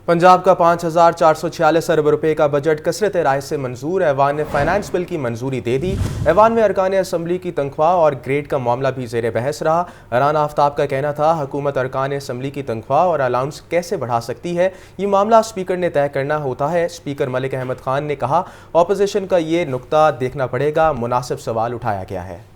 पंजाब का 5,446 अरब रुपए का बजट कसरत राय से मंजूर। ऐवान ने फाइनेंस बिल की मंजूरी दे दी। ऐवान में अरकान असम्बली की तनख्वाह और ग्रेड का मामला भी जेर बहस रहा। राना आफ्ताब का कहना था हुकूमत अरकान असम्बली की तनख्वाह और अलाउंस कैसे बढ़ा सकती है, ये मामला स्पीकर ने तय करना होता है। स्पीकर मलिक अहमद खान ने कहा अपोजिशन का ये नुक्ता देखना पड़ेगा, मुनासिब सवाल उठाया गया है।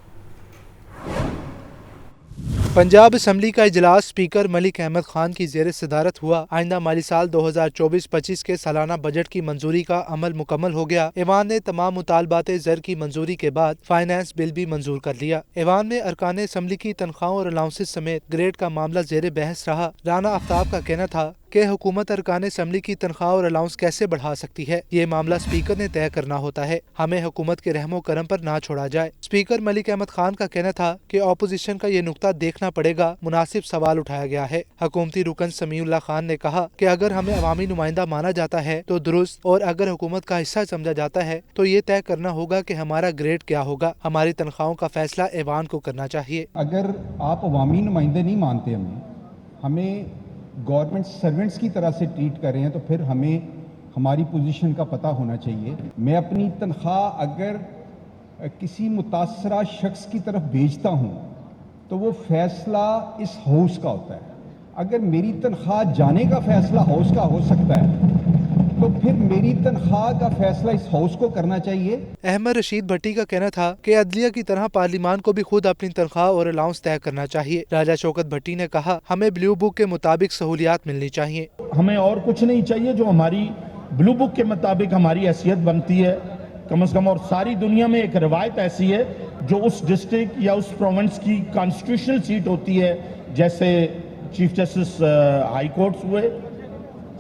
पंजाब असम्बली का इजलास स्पीकर मलिक अहमद खान की ज़ेर सदारत हुआ। आइंदा माली साल 2024-25 के सालाना बजट की मंजूरी का अमल मुकम्मल हो गया। ऐवान ने तमाम मुतालबात ज़र की मंजूरी के बाद फाइनेंस बिल भी मंजूर कर लिया। ऐवान में अरकान असम्बली की तनख्वाहों और अलाउंसेस समेत ग्रेड का मामला ज़ेर बहस रहा। राना आफ्ताब का कहना था कि हुकूमत अरकान असम्बली की तनख्वाह और अलाउंस कैसे बढ़ा सकती है, ये मामला स्पीकर ने तय करना होता है। हमें हुकूमत के रहमो करम पर ना छोड़ा जाए। स्पीकर मलिक अहमद खान का कहना था कि अपोजिशन का ये नुक्ता देखना पड़ेगा, मुनासिब सवाल उठाया गया है। हुकूमती रुकन समीउल्लाह खान ने कहा कि अगर हमें अवामी नुमाइंदा माना जाता है तो दुरुस्त, और अगर हुकूमत का हिस्सा समझा जाता है तो ये तय करना होगा कि हमारा ग्रेड क्या होगा। हमारी तनख्वाहों का फैसला ऐवान को करना चाहिए। अगर आप अवामी नुमाइंदे नहीं मानते हमें गवर्नमेंट सर्वेंट्स की तरह से ट्रीट कर रहे हैं, तो फिर हमें हमारी पोजीशन का पता होना चाहिए। मैं अपनी तनख्वाह अगर किसी मुतासरा शख्स की तरफ भेजता हूं तो वो फैसला इस हाउस का होता है। अगर मेरी तनख्वाह जाने का फैसला हाउस का हो सकता है तो फिर मेरी तनख्वाह का फैसला इस हाउस को करना चाहिए। अहमद रशीद भट्टी का कहना था कि अदलिया की तरह पार्लिमान को भी खुद अपनी तनख्वाह और अलाउंस तय करना चाहिए। राजा शौकत भट्टी ने कहा हमें ब्लू बुक के मुताबिक सहूलियात मिलनी चाहिए। हमें और कुछ नहीं चाहिए, जो हमारी ब्लू बुक के मुताबिक हमारी हैसियत बनती है कम से कम। और सारी दुनिया में एक रवायत ऐसी है, जो उस डिस्ट्रिक्ट या उस प्रोविंस की कॉन्स्टिट्यूशनल सीट होती है, जैसे चीफ जस्टिस हाई कोर्ट्स हुए,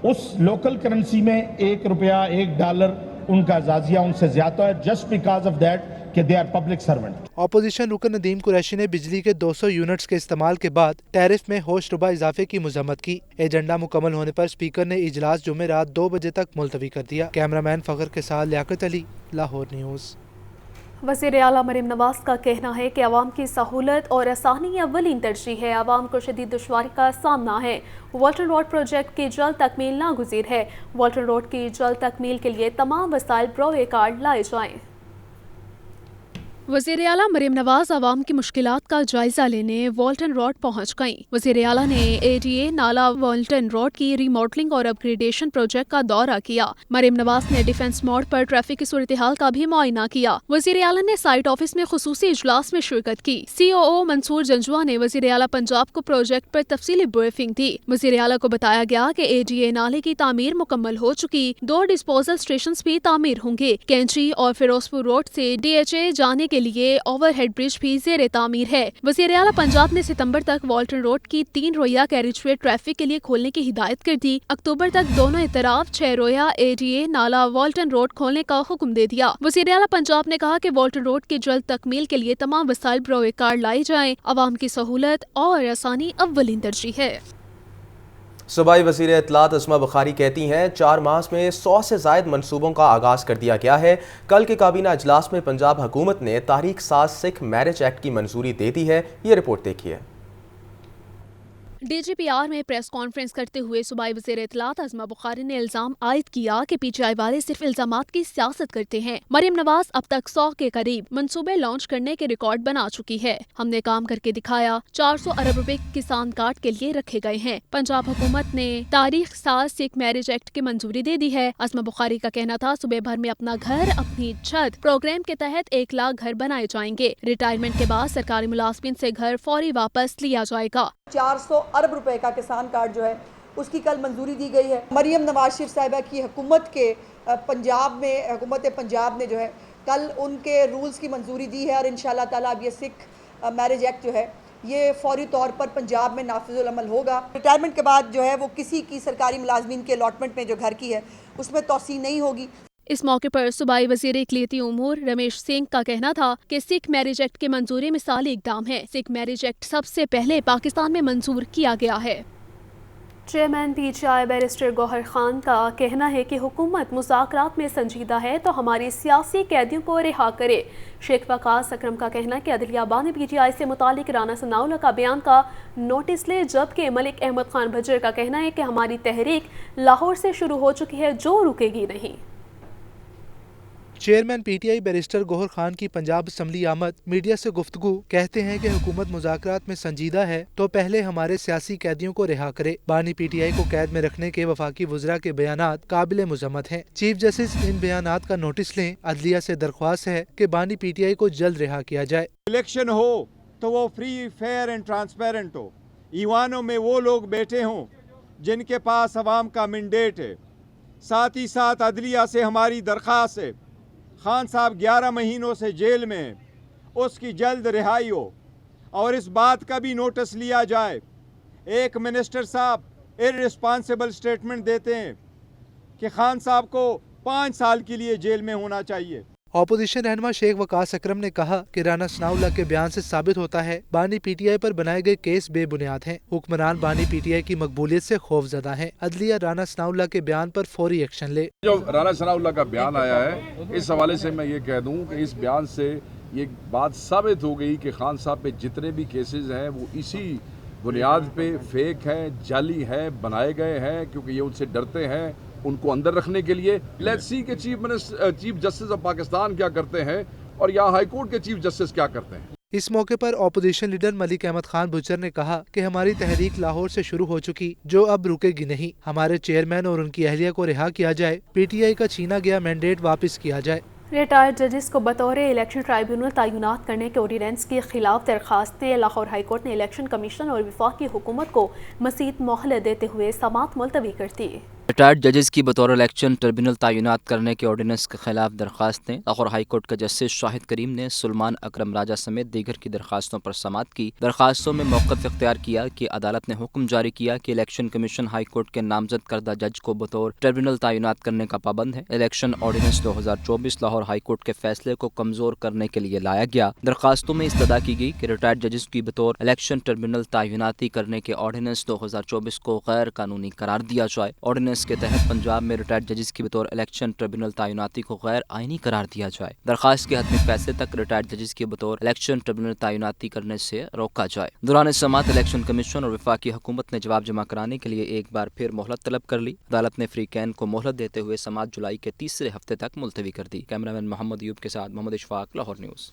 उस लोकल करेंसी में ₹1 $1 उनका जाजिया उनसे ज्यादा है, जस्ट बिकॉज ऑफ दैट कि they are public servant. Opposition रुकन नदीम कुरैशी ने बिजली के 200 यूनिट्स के इस्तेमाल के बाद टैरिफ में होश रुबा इजाफे की मजम्मत की। एजेंडा मुकम्मल होने पर स्पीकर ने इजलास जुमे रात 2 बजे तक मुलतवी कर दिया। कैमरामैन फखर के साथ लियाकत अली, लाहौर न्यूज़। वज़ीर आला मरीम नवाज का कहना है कि आवाम की सहूलत और आसानी अव्वलीन तरजीह है। आवाम को शदीद दुश्वारी का सामना है। वाल्टन रोड प्रोजेक्ट की जल्द तकमील नागुज़ीर है। वाल्टन रोड की जल्द तकमील के लिए तमाम वसाइल ब्रोए कार्ड लाए जाएँ। वज़ीर आला मरीम नवाज आवाम की मुश्किलात का जायजा लेने वाल्टन रोड पहुँच गईं। वज़ीर आला ने ADA नाला वाल्टन रोड की रीमॉडलिंग और अपग्रेडेशन प्रोजेक्ट का दौरा किया। मरीम नवाज ने डिफेंस मोड़ पर ट्रैफिक की सूरत हाल का भी मुआयना किया। वज़ीर आला ने साइट ऑफिस में खुसूसी इजलास में शिरकत की। COO मंसूर जंजुआ ने वज़ीर आला पंजाब को प्रोजेक्ट पर तफसीली ब्रीफिंग दी। वज़ीर आला को बताया गया कि ADA नाले की तामीर मुकम्मल हो चुकी, 2 डिस्पोजल स्टेशन भी तामीर होंगे। कैंची और फिरोजपुर रोड से DHA जाने के लिए ओवरहेड ब्रिज भी ज़ेरे तामीर है। वज़ीर आला पंजाब ने सितंबर तक वाल्टन रोड की 3 रोया कैरिजवे ट्रैफिक के लिए खोलने की हिदायत कर दी। अक्टूबर तक दोनों इतराफ 6 रोया ADA नाला वाल्टन रोड खोलने का हुक्म दे दिया। वज़ीर आला पंजाब ने कहा कि वाल्टन रोड की जल्द तकमील के लिए तमाम वसाइल ब्रोए कार्ड लाई जाएं। आवाम की सहूलत और आसानी अव्वलीन तरजीह है। सूबाई वज़ीर इत्तलात अस्मा बुखारी कहती हैं 4 माह में 100 से ज़ायद मनसूबों का आगाज़ कर दिया गया है। कल के काबीना इजलास में पंजाब हुकूमत ने तारीख साज सिख मैरिज एक्ट की मंजूरी दे दी है। ये रिपोर्ट देखिए। DGPR में प्रेस कॉन्फ्रेंस करते हुए सूबाई वज़ीर इत्तलात अस्मा बुखारी ने इल्जाम आयद किया कि PTI वाले सिर्फ इल्जामात की सियासत करते हैं। मरीम नवाज अब तक 100 के करीब मंसूबे लॉन्च करने के रिकॉर्ड बना चुकी है। हमने काम करके दिखाया। 400 अरब रुपए किसान कार्ड के लिए रखे गए हैं। पंजाब हुकूमत ने तारीख साज सिख मैरिज एक्ट की मंजूरी दे दी है। अस्मा बुखारी का कहना था सूबे भर में अपना घर अपनी छत प्रोग्राम के तहत 1 लाख घर बनाए जाएंगे। रिटायरमेंट के बाद सरकारी मुलाजमिन से घर फौरी वापस लिया जाएगा। 400 अरब रुपए का किसान कार्ड जो है उसकी कल मंजूरी दी गई है। मरियम नवाज शरीफ साहिबा की हुकूमत के पंजाब में हुकूमत पंजाब ने जो है कल उनके रूल्स की मंजूरी दी है और इंशाल्लाह ताला अब ये सिख मैरिज एक्ट जो है ये फौरी तौर पर पंजाब में नाफिजुल अमल होगा। रिटायरमेंट के बाद जो है वो किसी की सरकारी मुलाजमीन के अलॉटमेंट में जो घर की है उसमें तोसी नहीं होगी। इस मौके पर सूबाई वज़ीर इक़लियती उमूर रमेश सिंह का कहना था कि सिख मैरिज एक्ट की मंजूरी मिसाली इक़दाम है। सिख मैरिज एक्ट सबसे पहले पाकिस्तान में मंजूर किया गया है। Chairman P T I barrister Gohar Khan کا کہنا ہے کہ حکومت مذاکرات میں سنجیدہ ہے تو ہماری سیاسی قیدیوں کو رہا کرے۔ شیخ وقاص اکرم کا کہنا ہے کہ عدلیہ بان نے پی ٹی آئی سے متعلق رانا ثناءاللہ کا بیان کا نوٹس لے، جبکہ ملک احمد خان بجر کا کہنا ہے کہ ہماری تحریک لاہور سے شروع ہو چکی ہے، جو رکے گی نہیں۔ Chairman P T I barrister Gohar Khan کی پنجاب اسمبلی آمد میڈیا سے گفتگو کہتے ہیں کہ حکومت مذاکرات میں سنجیدہ ہے تو پہلے ہمارے سیاسی قیدیوں کو رہا کرے۔ بانی پی ٹی آئی کو قید میں رکھنے کے وفاقی وزراء کے بیانات قابل مذمت ہیں۔ چیف جسٹس ان بیانات کا نوٹس لیں۔ عدلیہ سے درخواست ہے کہ بانی پی ٹی آئی کو جلد رہا کیا جائے۔ الیکشن ہو تو وہ فری، فیئر اینڈ ٹرانسپیرنٹ ہو، ایوانوں میں وہ لوگ بیٹھے ہوں جن کے پاس عوام کا مینڈیٹ ہے۔ ساتھ ہی ساتھ عدلیہ سے ہماری درخواست ہے، خان صاحب 11 مہینوں سے جیل میں ہیں، اس کی جلد رہائی ہو اور اس بات کا بھی نوٹس لیا جائے۔ ایک منسٹر صاحب ارریسپانسبل سٹیٹمنٹ دیتے ہیں کہ خان صاحب کو 5 سال کے لیے جیل میں ہونا چاہیے۔ اپوزیشن رہنما شیخ وقاص اکرم نے کہا کہ رانا ثناءاللہ کے بیان سے ثابت ہوتا ہے بانی پی ٹی آئی پر بنائے گئے کیس بے بنیاد ہیں۔ حکمران بانی پی ٹی آئی کی مقبولیت سے خوف زدہ ہیں۔ عدلیہ رانا ثناءاللہ کے بیان پر فوری ایکشن لے۔ جو رانا ثناءاللہ کا بیان آیا ہے، اس حوالے سے میں یہ کہہ دوں کہ اس بیان سے یہ بات ثابت ہو گئی کہ خان صاحب پہ جتنے بھی کیسز ہیں وہ اسی بنیاد پہ فیک ہیں، جعلی ہیں، بنائے گئے ہیں، کیونکہ یہ ان سے ڈرتے ہیں ان کو اندر رکھنے کے لیے۔ لیٹس سی کہ چیف جسٹس آف پاکستان کیا کرتے ہیں اور یا ہائی کورٹ کے چیف جسٹس کیا کرتے ہیں۔ اس موقع پر اپوزیشن لیڈر ملک احمد خان بجر نے کہا کہ ہماری تحریک لاہور سے شروع ہو چکی، جو اب رکے گی نہیں۔ ہمارے چیئرمین اور ان کی اہلیہ کو رہا کیا جائے، پی ٹی آئی کا چھینا گیا مینڈیٹ واپس کیا جائے۔ ریٹائرڈ ججز کو بطور الیکشن ٹرائیبیونل تعینات کرنے کے آرڈیننس کے خلاف درخواستیں۔ لاہور ہائی کورٹ نے الیکشن کمیشن اور وفاقی حکومت کو مزید مہلت دیتے ہوئے سماعت ملتوی کر دی۔ ریٹائرڈ ججز کی بطور الیکشن ٹربیونل تعینات کرنے کے آرڈیننس کے خلاف درخواستیں۔ لاہور ہائی کورٹ کے جسٹس شاہد کریم نے سلمان اکرم راجہ سمیت دیگر کی درخواستوں پر سماعت کی۔ درخواستوں میں موقف اختیار کیا کہ عدالت نے حکم جاری کیا کہ الیکشن کمیشن ہائی کورٹ کے نامزد کردہ جج کو بطور ٹربیونل تعینات کرنے کا پابند ہے۔ Election ordinance 2024 Lahore high court کے فیصلے کو کمزور کرنے کے لیے لایا گیا۔ درخواستوں میں استدعا کی گئی کہ ریٹائرڈ ججز کی بطور الیکشن ٹربیونل تعیناتی کرنے کے آرڈیننس 2024 کو غیر قانونی قرار دیا جائے۔ آرڈیننس کے تحت پنجاب میں ریٹائرڈ ججز کی بطور الیکشن ٹربیونل تعیناتی کو غیر آئینی قرار دیا جائے۔ درخواست کے حتمی فیصلے تک ریٹائرڈ ججز کی بطور الیکشن ٹربیونل تعیناتی کرنے سے روکا جائے۔ دوران سماعت الیکشن کمیشن اور وفاقی حکومت نے جواب جمع کرانے کے لیے ایک بار پھر مہلت طلب کر لی۔ عدالت نے فریقین کو مہلت دیتے ہوئے سماعت جولائی کے تیسرے ہفتے تک ملتوی کر دی۔ کیمرہ مین محمد ایوب کے ساتھ محمد اشفاق، لاہور نیوز۔